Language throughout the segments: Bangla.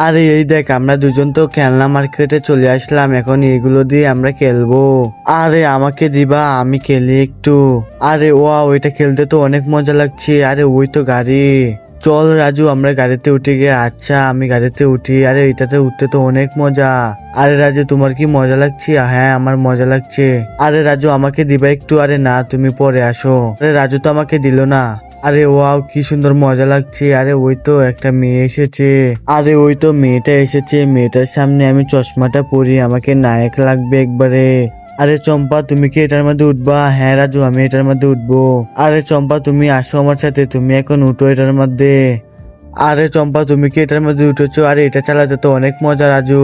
আরে এই দেখ আমরা দুজন তো খেলনা মার্কেটে চলে আসলাম, এখন এগুলো দিয়ে আমরা খেলবো। আরে আমাকে দিবা, আমি খেলি একটু। আরে ওয়াও, এটা খেলতে তো অনেক মজা লাগছে। আরে ওই তো গাড়ি। চল রাজু, আমরা গাড়িতে উঠে গিয়ে। আচ্ছা আমি গাড়িতে উঠি। আরে এটাতে উঠতে তো অনেক মজা। আরে রাজু তোমার কি মজা লাগছে? হ্যাঁ আমার মজা লাগছে। আরে রাজু আমাকে দিবা একটু। আরে না, তুমি পরে আসো। আরে রাজু তো আমাকে দিল না। আরে ওয়াও, কি সুন্দর মজা লাগছে। আরে ওই তো একটা মেয়ে এসেছে। আরে ওই তো মেয়েটা এসেছে, মেয়েটার সামনে আমি চশমাটা পরি, আমাকে নায়ক লাগবে একবারে। আরে চম্পা তুমি কি এটার মধ্যে উঠবা? হ্যাঁ রাজু আমি এটার মধ্যে উঠবো। আরে চম্পা তুমি আসো আমার সাথে, তুমি এখন উঠো এটার মধ্যে। আরে চম্পা তুমি কি এটার মধ্যে উঠেছো? আরে এটা চালাতে তো অনেক মজা রাজু।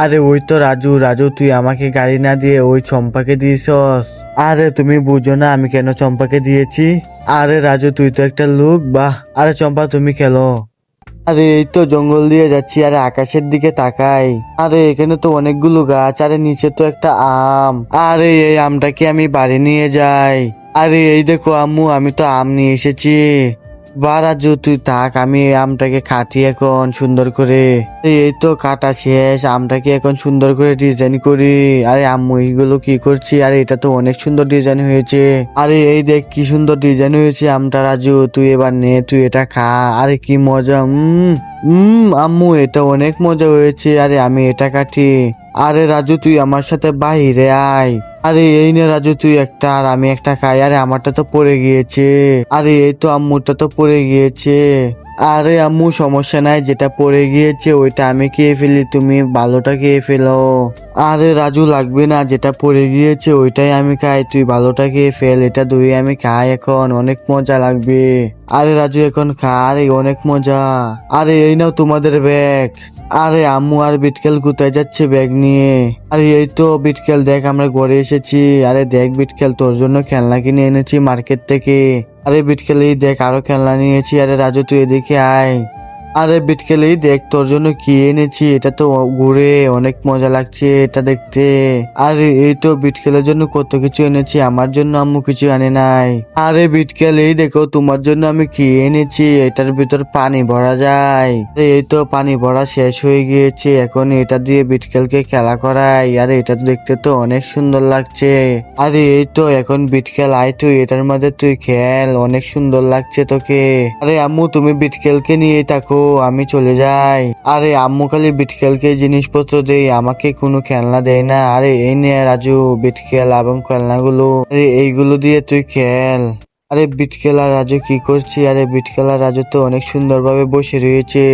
আরে ওই তো রাজু, রাজু তুই আমাকে গাড়ি না দিয়ে ওই চম্পাকে দিয়েছস। আরে তুমি বুঝো না আমি কেন চম্পাকে দিয়েছি। আরে রাজু তুই তো একটা লোক, বাহ। আরে চম্পা তুমি খেলো। আরে এই তো জঙ্গল দিয়ে যাচ্ছি, আরে আকাশের দিকে তাকাই। আরে এখানে তো অনেকগুলো গাছ, আরে নিচে তো একটা আম। আরে এই আমটাকে আমি বাড়ি নিয়ে যাই। আরে এই দেখো আম্মু, আমি তো আম নিয়ে এসেছি। বা রাজু তুই থাক, আমি এই আমটাকে কাটি এখন সুন্দর করে। এই তো কাটা শেষ, আমটাকে এখন সুন্দর করে ডিজাইন করি। আরে আম্মু এইগুলো কি করছি? আরে এটা তো অনেক সুন্দর ডিজাইন হয়েছে। আরে এই দেখ কি সুন্দর ডিজাইন হয়েছে আমটা। রাজু তুই এবার নে, তুই এটা খা। আরে কি মজা। আম্মু এটা অনেক মজা হয়েছে। আরে আমি এটা কাটি। আরে রাজু তুই আমার সাথে বাইরে আয়। আরে এই নে রাজু তুই একটা, আর আমি একটা খাই। আরে আমারটা তো পড়ে গিয়েছে। আরে এই তো আম্মুরটা তো পড়ে গিয়েছে। আরে আম্মু সমস্যা নাই, যেটা পড়ে গিয়েছে ওইটা আমি খেয়ে ফেলি, তুমি ভালোটা খেয়ে ফেলো। আরে রাজু লাগবে না, যেটা পড়ে গিয়েছে ওইটাই আমি খাই, তুই ভালোটা খেয়ে ফেল। এটা দুই আমি খাই এখন, অনেক মজা লাগবে। আরে রাজু এখন খা, আরে অনেক মজা। আরে এই নাও তোমাদের ব্যাগ। আরে আম্মু আর বিটকেল কোথায় যাচ্ছে ব্যাগ নিয়ে? আরে এই তো বিটকেল দেখ আমরা ঘরে এসেছি। আরে দেখ বিটকেল তোর জন্য খেলনা কিনে এনেছি মার্কেট থেকে। আরে বিটকেল এই দেখ আরো খেলনা নিয়েছি। আরে রাজু তুই এদিকে আয়। আরে বিটকেল এই দেখ তোর জন্য কি এনেছি, এটা তো ঘুরে অনেক মজা লাগছে এটা দেখতে। আরে এই তো বিটকেলের জন্য কত কিছু এনেছি, আমার জন্য আম্মু কিছু আনে নাই। আরে বিটকেল এই দেখো তোমার জন্য আমি কি এনেছি, এটার ভিতর পানি ভরা যায়। এই তো পানি ভরা শেষ হয়ে গিয়েছে, এখন এটা দিয়ে বিটকেলকে খেলা করাই। আরে এটা দেখতে তো অনেক সুন্দর লাগছে। আরে এই তো এখন বিটকেল আয়, তুই এটার মধ্যে তুই খেল, অনেক সুন্দর লাগছে তোকে। আরে আম্মু তুমি বিটকেলকে নিয়ে থাকো, আমি চলে যাই। আরে আম্মু খালি বিটকেলকে জিনিসপত্র দেয়, আমাকে কোনো খেলনা দেয় না। আরে এই নে রাজু বিটকেল এবং খেলনাগুলো, আরে এইগুলো দিয়ে তুই খেল। আরে বিটকেল আর রাজু কি করছি? আরে বিটকেল আর রাজু তো অনেক সুন্দরভাবে বসে রয়েছে।